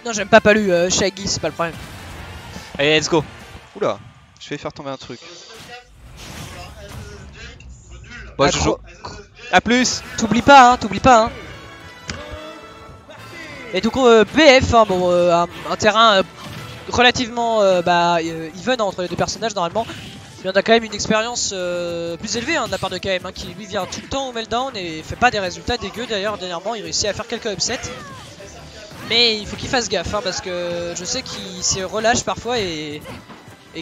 Non, j'aime pas Palu, Shaggy, c'est pas le problème. Allez, let's go. Oula, je vais faire tomber un truc. Bon, je joue. A plus. T'oublies pas, hein, t'oublies pas, hein. Et du coup, BF, hein, bon, un terrain relativement even entre les deux personnages normalement. Mais on a quand même une expérience plus élevée hein, de la part de KM, hein, qui lui vient tout le temps au meltdown et fait pas des résultats dégueux d'ailleurs. Dernièrement, il réussit à faire quelques upsets. Mais il faut qu'il fasse gaffe, hein, parce que je sais qu'il se relâche parfois et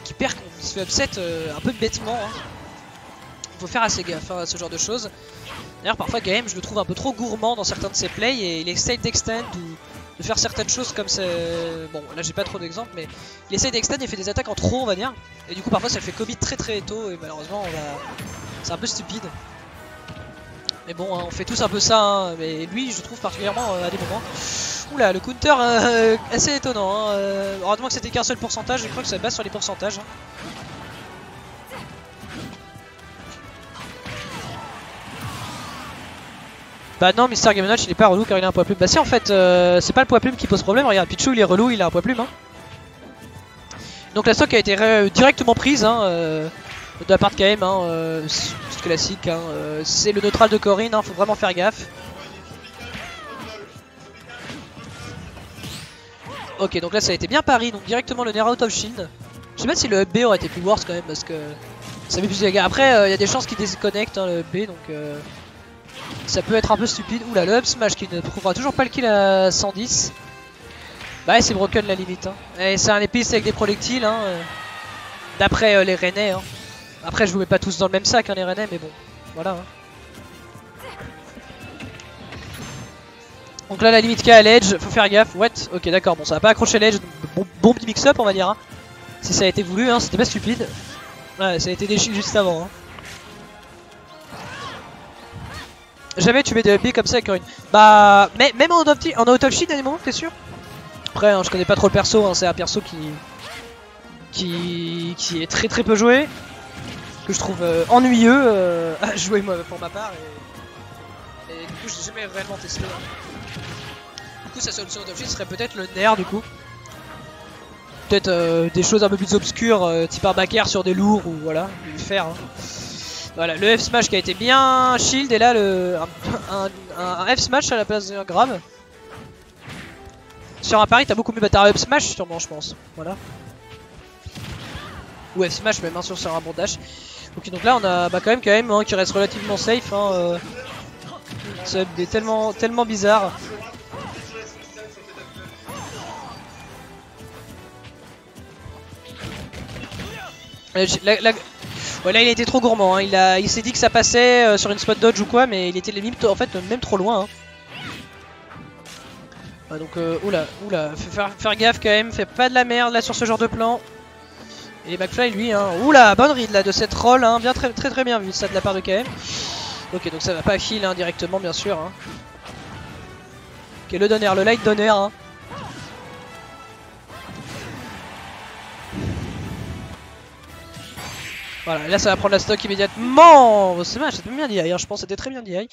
qu'il perd quand il se fait upset un peu bêtement. Hein. Il faut faire assez gaffe hein, à ce genre de choses. D'ailleurs, parfois, KM, je le trouve un peu trop gourmand dans certains de ses plays et il essaye d'extend ou de faire certaines choses comme ça. Bon, là, j'ai pas trop d'exemples, mais il essaye d'extend et fait des attaques en trop, on va dire. Et du coup, parfois, ça le fait commit très très tôt et malheureusement, c'est un peu stupide. Mais bon, hein, on fait tous un peu ça, hein, mais lui, je trouve particulièrement à des moments. Oula, le counter assez étonnant. Hein. Heureusement que c'était qu'un seul pourcentage, je crois que ça base sur les pourcentages. Hein. Bah non, Mister Game Watch il est pas relou car il a un poids plume. Bah si en fait c'est pas le poids plume qui pose problème, regarde Pichu il est relou, il a un poids plume. Hein. Donc la stock a été directement prise hein, de la part de KM, hein, c'est classique, hein, c'est le neutral de Corrin, hein, faut vraiment faire gaffe. Ok donc là ça a été bien pari, donc directement le Nair out of shield. Je sais pas si le B aurait été plus worse quand même parce que ça met plus de dégâts. Après il y a des chances qu'il déconnecte hein, le B donc... ça peut être un peu stupide. Oula, le up smash qui ne prouvera toujours pas le kill à 110. Bah ouais, c'est broken la limite. Hein. Et c'est un épice avec des projectiles. Hein, d'après les Rennais. Hein. Après, je vous mets pas tous dans le même sac, hein, les Rennais, mais bon. Voilà. Hein. Donc là, la limite K à l'edge. Faut faire gaffe. What? Ok, d'accord. Bon, ça va pas accrocher l'edge. Bon petit mix-up, on va dire. Hein. Si ça a été voulu, hein, c'était pas stupide. Ouais, ça a été déchiré juste avant. Hein. Jamais tu mets de B comme ça avec une... Bah, mais même en out of shield à des moments, t'es sûr? Après, hein, je connais pas trop le perso, hein, c'est un perso qui est très très peu joué. Que je trouve ennuyeux à jouer moi, pour ma part. Et du coup, je l'ai jamais réellement testé. Hein. Du coup, sa solution out of shield serait peut-être le Nair du coup. Peut-être des choses un peu plus obscures, type un back air sur des lourds ou voilà, lui faire. Hein. Voilà, le F smash qui a été bien shield et là un F smash à la place d'un grave. Sur un pari t'as beaucoup mieux battre un up smash sûrement je pense. Voilà. Ou F smash même hein, sur un bon dash. Ok donc là on a quand même hein, qui reste relativement safe. Hein, sub est tellement bizarre. Ouais, là il a été trop gourmand, hein. Il s'est dit que ça passait sur une spot dodge ou quoi, mais il était limite en fait même trop loin. Hein. Ouais, donc oula, faut faire gaffe quand même, fait pas de la merde là sur ce genre de plan. Et McFly lui, hein, oula, bonne read là de cette roll, hein, bien très bien vu ça de la part de KM. Ok donc ça va pas kill hein, directement bien sûr. Hein. Ok le donner, le light donner. Hein. Voilà, là ça va prendre la stock immédiatement. C'est mal, c'était bien DI, hein, je pense que c'était très bien DI.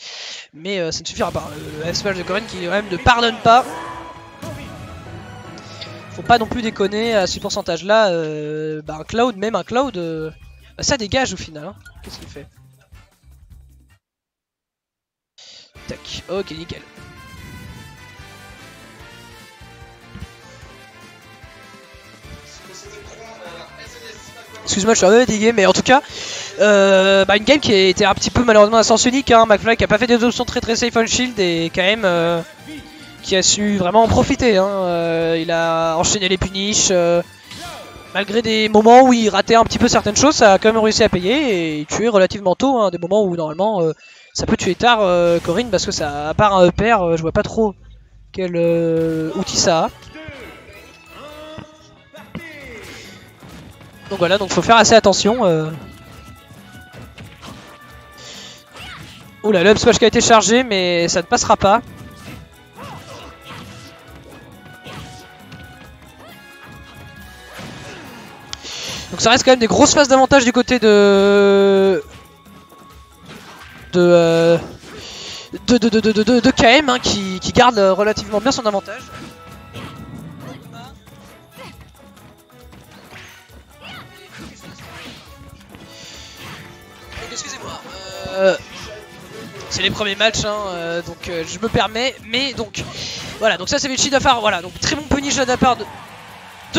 Mais ça ne suffira pas. Le F-Smash de Corrin qui quand même ne pardonne pas. Faut pas non plus déconner à ce pourcentage là. Un Cloud, même un Cloud, ça dégage au final. Hein. Qu'est-ce qu'il fait? Tac, ok nickel. Excuse-moi, je suis un peu fatigué, mais en tout cas, une game qui a été un petit peu malheureusement à sens unique. Hein. McFly qui a pas fait des options très safe on shield et quand même qui a su vraiment en profiter. Hein. Il a enchaîné les punishes. Malgré des moments où il ratait un petit peu certaines choses, ça a quand même réussi à payer et il tuait relativement tôt. Hein. Des moments où normalement ça peut tuer tard Corrin parce que ça, à part un EPR, je vois pas trop quel outil ça a. Donc voilà, donc faut faire assez attention. Oula, le up smash qui a été chargé, mais ça ne passera pas. Donc ça reste quand même des grosses phases d'avantage du côté de KM hein, qui garde relativement bien son avantage. excusez-moi. C'est les premiers matchs, hein, donc je me permets. Mais donc, voilà, donc ça c'est Vichy d'affaire. Voilà, donc très bon punish de la part de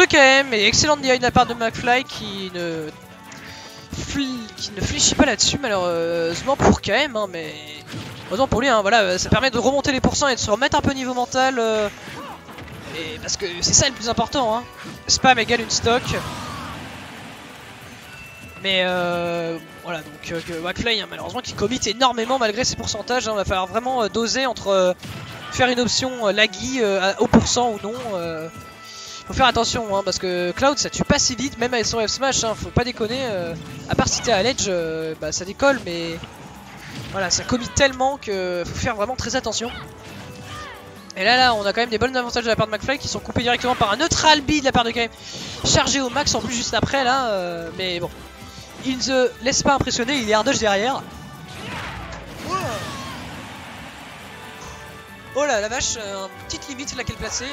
KM et excellente DI de la part de McFly qui ne fléchit pas là-dessus malheureusement pour KM, hein, mais heureusement pour lui, hein, voilà, ça permet de remonter les pourcents et de se remettre un peu niveau mental. Et parce que c'est ça le plus important, hein. Spam égale une stock. Mais voilà, donc McFly, hein, malheureusement, qui commit énormément malgré ses pourcentages. Hein, va falloir vraiment doser entre faire une option laggy au pourcent ou non. Faut faire attention, hein, parce que Cloud ça tue pas si vite, même avec son F-Smash, hein, faut pas déconner. À part si t'es à l'edge, bah, ça décolle, mais voilà, ça commit tellement que faut faire vraiment très attention. Et là, on a quand même des bons avantages de la part de McFly qui sont coupés directement par un neutral B de la part de KM, chargé au max en plus juste après là, mais bon. Il ne se laisse pas impressionner, il est air dodge derrière. Oh là, la vache, petite limite là qu'elle plaçait.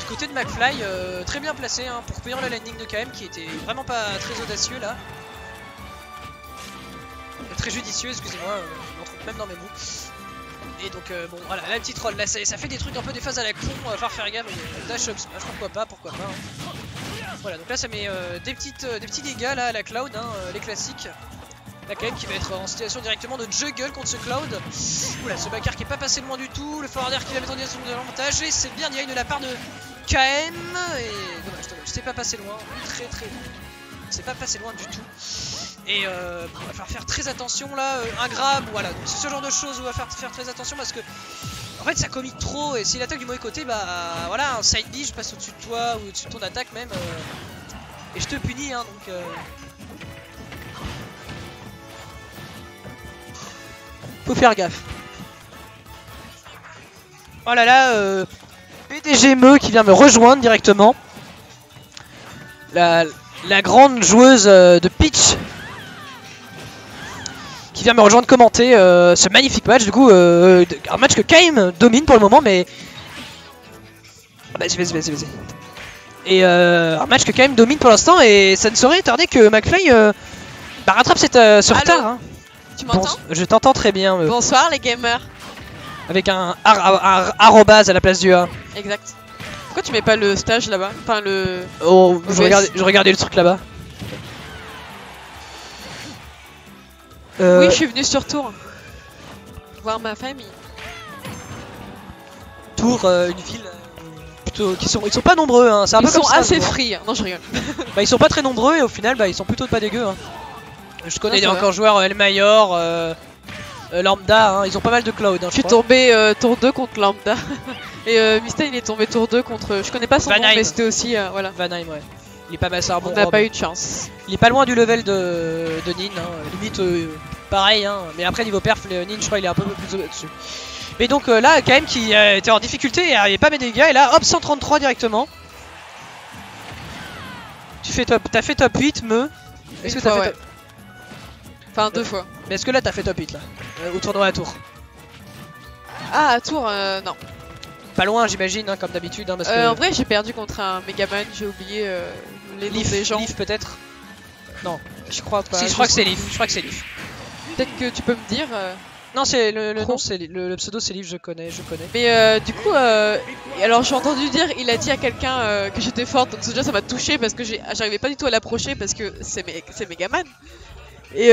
Du côté de McFly, très bien placé, hein, pour payer le landing de KM qui était vraiment pas très audacieux là. Très judicieux, excusez-moi, je m'en trouve même dans mes mots. Et donc bon voilà, la petite roll là, ça fait des trucs un peu des phases à la con, faire gaffe, dash up smash, pourquoi pas. Hein. Voilà, donc là ça met des petits dégâts là à la Cloud, hein, les classiques. Là quand même qui va être en situation directement de juggle contre ce Cloud. Oula, ce backer qui est pas passé loin du tout, le forwarder qui va mettre en direction de l'avantage, et c'est bien direct de la part de KM. Et dommage, c'est pas passé loin, très c'est pas passé loin du tout. Et on va falloir faire très attention là, un grab, voilà, donc c'est ce genre de choses où on va faire très attention parce que en fait ça commit trop, et s'il attaque du mauvais côté, bah voilà, un side B, je passe au-dessus de toi ou au-dessus de ton attaque même, et je te punis, hein, donc faut faire gaffe. Oh là là, PDG Meux qui vient me rejoindre directement, la grande joueuse de pitch qui vient me rejoindre commenter ce magnifique match. Du coup, un match que KM domine pour le moment, mais vas-y. Et un match que KM domine pour l'instant, et ça ne saurait tarder que McFly rattrape ce retard. Hein. Tu m'entends? Je t'entends très bien. Bonsoir les gamers. Avec un arrobase à la place du A. Exact. Pourquoi tu mets pas le stage là-bas? Enfin le... Oh, je regardais le truc là-bas. Oui, je suis venu sur Tours. Voir ma famille. Tours, une ville plutôt ils sont pas nombreux, hein. C'est un peu comme ça. Ils sont assez free. Non, je rigole. Bah, ils sont pas très nombreux et au final, bah, ils sont plutôt pas dégueux. Hein. Je connais encore joueurs El Mayor, Lambda, hein. Ils ont pas mal de Cloud. Hein, je suis tombé tour 2 contre Lambda. Et Mista il est tombé tour 2 contre... Je connais pas son nom, mais c'était aussi... voilà. Vanheim, ouais. Il est pas mal, c'est un bon. On n'a pas eu de chance. Il est pas loin du level de Nin, hein. Limite pareil, hein. Mais après niveau perf, Nin je crois il est un peu plus au-dessus. Mais donc là quand même qui était en difficulté et n'arrivait pas à mettre des dégâts, et là hop 133 directement. T'as fait top 8 Meux. Est-ce que t'as fait top... Enfin 2 fois. Mais est-ce que là t'as fait top 8 là au tournoi à Tours? Ah à Tours non. Pas loin j'imagine, hein, comme d'habitude, hein, parce que... En vrai j'ai perdu contre un Megaman, j'ai oublié les noms des gens. Leaf peut-être? Non, je crois pas. Si je crois que c'est Leaf, Peut-être que tu peux me dire. Non, c'est le nom, c'est le pseudo c'est Leaf, je connais. Mais du coup, alors j'ai entendu dire, il a dit à quelqu'un que j'étais forte, donc déjà ça m'a touché parce que j'arrivais pas du tout à l'approcher parce que c'est Megaman. Et